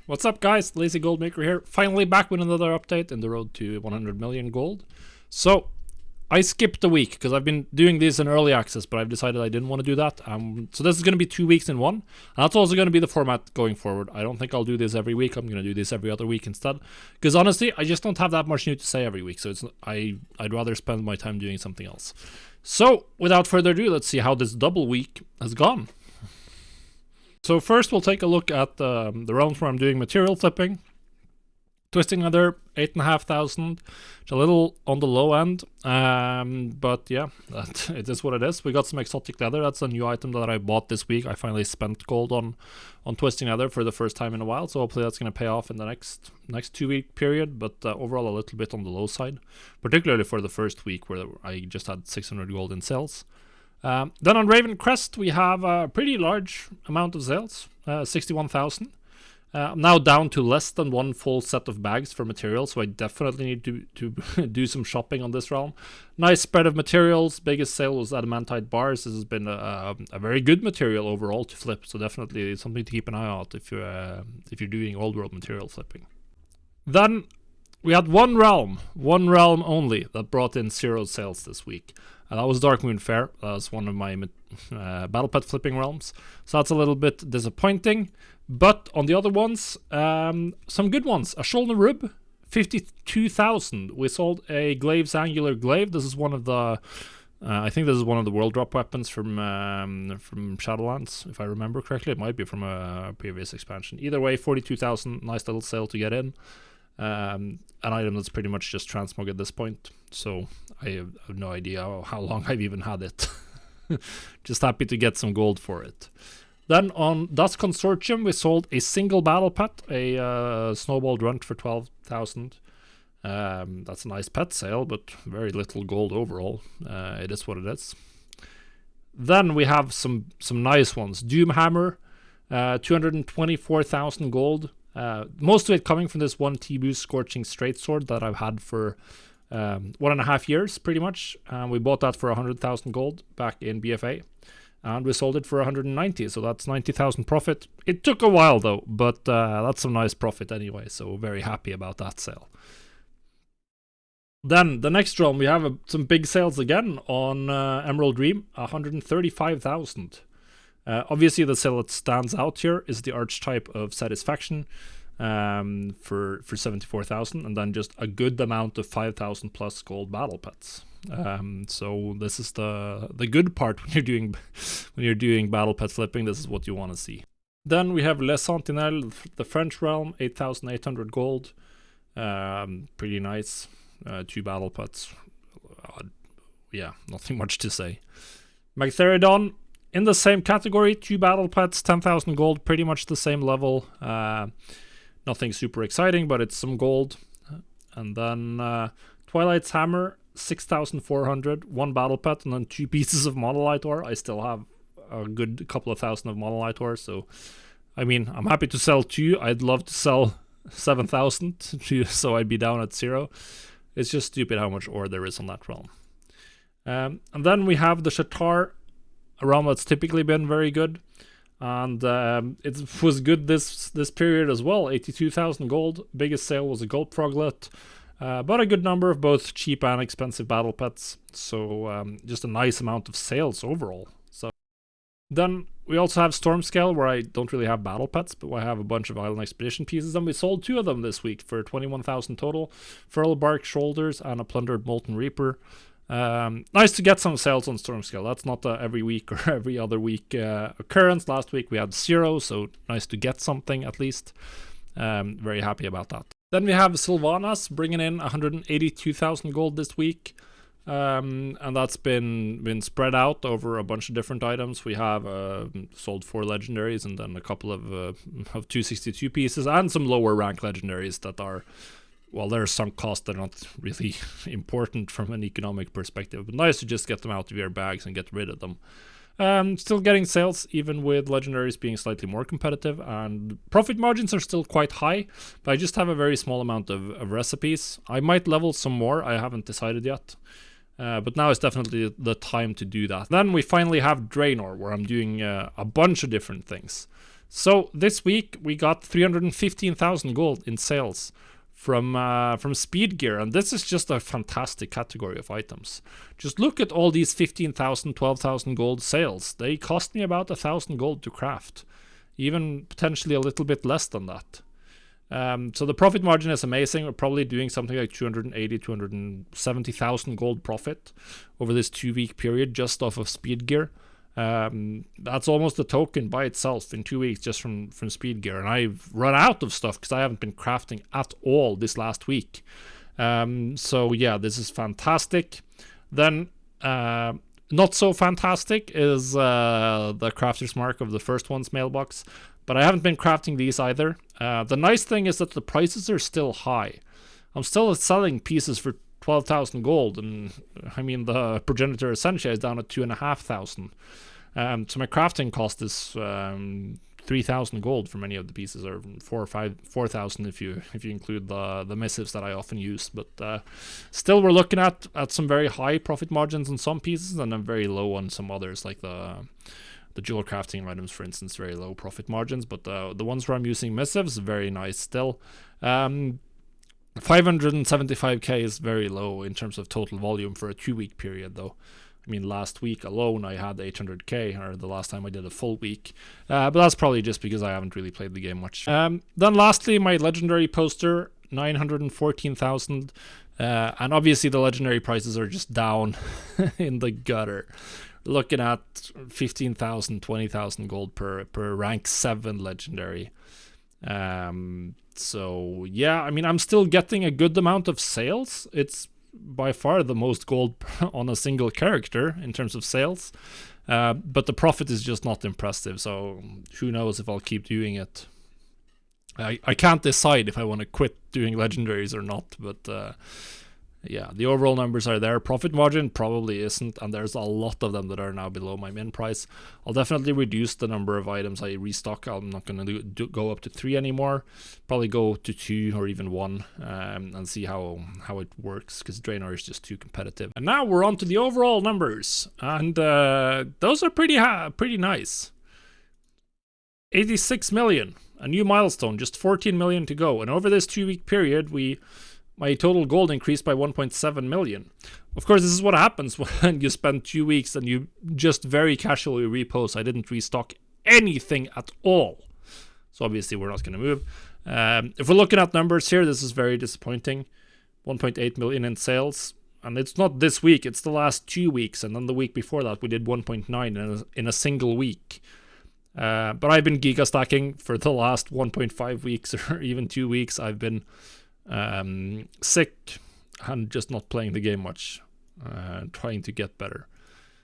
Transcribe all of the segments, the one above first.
What's up guys, Lazy Goldmaker here, finally back with another update in the road to 100 million gold. So, I skipped a week because I've been doing these in early access, but I've decided I didn't want to do that. So this is going to be 2 weeks in one, and that's also going to be the format going forward. I don't think I'll do this every week, I'm going to do this every other week instead. Because honestly, I just don't have that much new to say every week, so I'd rather spend my time doing something else. So, without further ado, let's see how this double week has gone. So first we'll take a look at the realms where I'm doing material flipping. Twisting Nether, 8,500, which a little on the low end, but yeah, it is what it is. We got some exotic leather, that's a new item that I bought this week. I finally spent gold on Twisting Nether for the first time in a while, so hopefully that's going to pay off in the next 2 week period, but overall a little bit on the low side, particularly for the first week where I just had 600 gold in sales. Then on Ravencrest we have a pretty large amount of sales, 61,000. I'm now down to less than one full set of bags for materials, so I definitely need to do some shopping on this realm. Nice spread of materials. Biggest sale was adamantite bars. This has been a very good material overall to flip, so definitely something to keep an eye out if you're doing old world material flipping. Then we had one realm only that brought in 0 sales this week. And that was Darkmoon Fair. That was one of my battle pet flipping realms. So that's a little bit disappointing. But on the other ones, some good ones. A Sholna Rub, 52,000. We sold a Glaive's Angular Glaive. This is one of the, I think this is one of the world drop weapons from Shadowlands, if I remember correctly. It might be from a previous expansion. Either way, 42,000. Nice little sale to get in. An item that's pretty much just transmog at this point, so I have no idea how long I've even had it. Just happy to get some gold for it. Then on Das Consortium we sold a single battle pet, a Snowball Drunt for 12,000. That's a nice pet sale, but very little gold overall. It is what it is. Then we have some nice ones. Doomhammer, 224,000 gold. Most of it coming from this one T-Boost Scorching Straight Sword that I've had for 1.5 years, pretty much. We bought that for 100,000 gold back in BFA, and we sold it for 190, so that's 90,000 profit. It took a while though, but that's some nice profit anyway, so very happy about that sale. Then the next realm, we have some big sales again on Emerald Dream, 135,000. Obviously the sale that stands out here is the Archetype of Satisfaction for 74,000, and then just a good amount of 5,000 plus gold battle pets. So this is the good part when you're doing battle pet flipping. This is what you want to see. Then we have Les Sentinelles, the French realm, 8,800 gold. Pretty nice. 2 battle pets. Yeah, nothing much to say. Theradon, in the same category, 2 battle pets, 10,000 gold, pretty much the same level. Nothing super exciting, but it's some gold. And then Twilight's Hammer, 6,400, 1 battle pet, and then 2 pieces of monolite ore. I still have a good couple of thousand of monolite ore, so I mean, I'm happy to sell 2. I'd love to sell 7,000, so I'd be down at 0. It's just stupid how much ore there is on that realm. And then we have the Shatar, a realm that's typically been very good, and it was good this period as well. 82,000 gold. Biggest sale was a gold froglet, but a good number of both cheap and expensive battle pets, so just a nice amount of sales overall. So then we also have Stormscale, where I don't really have battle pets, but I have a bunch of Island Expedition pieces, and we sold 2 of them this week for 21,000 total. Feral Bark Shoulders and a Plundered Molten Reaper. Nice to get some sales on Stormscale. That's not a every week or every other week occurrence. Last week we had 0, so nice to get something at least. Very happy about that. Then we have Sylvanas bringing in 182,000 gold this week, and that's been spread out over a bunch of different items. We have sold 4 legendaries and then a couple of 262 pieces and some lower rank legendaries that are, well, there's some cost that are not really important from an economic perspective, but nice to just get them out of your bags and get rid of them. Still getting sales, even with legendaries being slightly more competitive, and profit margins are still quite high, but I just have a very small amount of recipes. I might level some more, I haven't decided yet. But now is definitely the time to do that. Then we finally have Draenor, where I'm doing a bunch of different things. So this week we got 315,000 gold in sales from speed gear, and this is just a fantastic category of items. Just look at all these 15,000, 12,000 gold sales. They cost me about 1,000 gold to craft, even potentially a little bit less than that. So the profit margin is amazing. We're probably doing something like 280, 270,000 gold profit over this 2-week period just off of speed gear. That's almost a token by itself in 2 weeks just from speed gear, and I've run out of stuff because I haven't been crafting at all this last week. So yeah, this is fantastic. Then not so fantastic is the crafter's mark of the first one's mailbox, but I haven't been crafting these either. The nice thing is that the prices are still high. I'm still selling pieces for 12,000 gold, and I mean the progenitor essentia is down at 2,500. So my crafting cost is 3,000 gold for many of the pieces, or 4,000 if you include the missives that I often use. But still, we're looking at some very high profit margins on some pieces, and then very low on some others, like the jewel crafting items, for instance, very low profit margins. But the ones where I'm using missives, very nice still. 575k is very low in terms of total volume for a 2-week period, though. I mean, last week alone I had 800k, or the last time I did a full week. But that's probably just because I haven't really played the game much. Then lastly, my legendary poster, 914,000. And obviously the legendary prices are just down in the gutter. Looking at 15,000, 20,000 gold per rank 7 legendary. So yeah, I mean, I'm still getting a good amount of sales. It's by far the most gold on a single character in terms of sales, but the profit is just not impressive, so who knows if I'll keep doing it. I can't decide if I want to quit doing legendaries or not, but yeah, the overall numbers are there. Profit margin probably isn't, and there's a lot of them that are now below my min price. I'll definitely reduce the number of items I restock. I'm not going to go up to 3 anymore. Probably go to 2 or even 1 and see how it works, because Draenor is just too competitive. And now we're on to the overall numbers, and those are pretty nice. 86 million, a new milestone, just 14 million to go. And over this 2-week period, my total gold increased by 1.7 million. Of course, this is what happens when you spend 2 weeks and you just very casually repost. I didn't restock anything at all. So obviously we're not going to move. If we're looking at numbers here, this is very disappointing. 1.8 million in sales. And it's not this week, it's the last 2 weeks. And then the week before that, we did 1.9 in a single week. But I've been giga stacking for the last 1.5 weeks or even 2 weeks. I've been sick and just not playing the game much, trying to get better.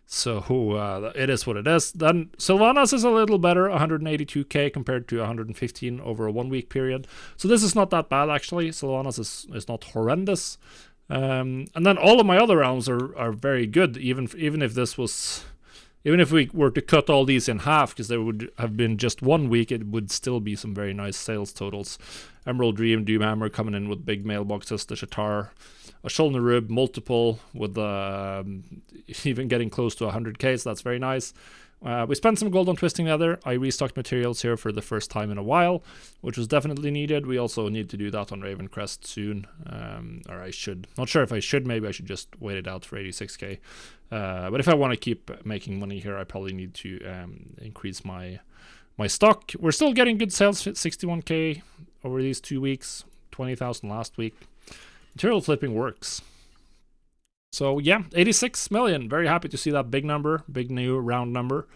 So it is what it is. Then Sylvanas is a little better, 182k compared to 115 over a 1-week period. So this is not that bad, actually. Sylvanas is not horrendous. And then all of my other rounds are very good, even if this was... Even if we were to cut all these in half, because there would have been just 1 week, it would still be some very nice sales totals. Emerald Dream, Doomhammer coming in with big mailboxes, the Shatar, a Shulnerib, multiple, with even getting close to 100k, so that's very nice. We spent some gold on Twisting Nether. I restocked materials here for the first time in a while, which was definitely needed. We also need to do that on Ravencrest soon, or I should. Not sure if I should. Maybe I should just wait it out for 86k. But if I want to keep making money here, I probably need to increase my stock. We're still getting good sales, 61k over these 2 weeks, 20,000 last week. Material flipping works. So yeah, 86 million. Very happy to see that big number, big new round number.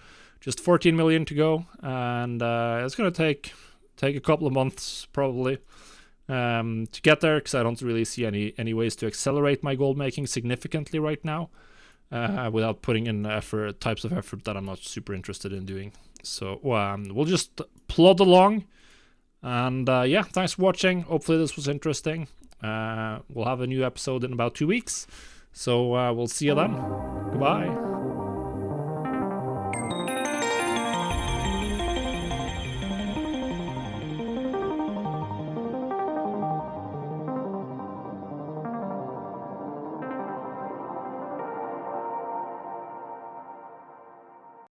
Just 14 million to go, and it's gonna take a couple of months probably to get there, because I don't really see any ways to accelerate my gold making significantly right now without putting in types of effort that I'm not super interested in doing. So we'll just plod along, and yeah, thanks for watching. Hopefully this was interesting. We'll have a new episode in about 2 weeks. So we'll see you then. Goodbye.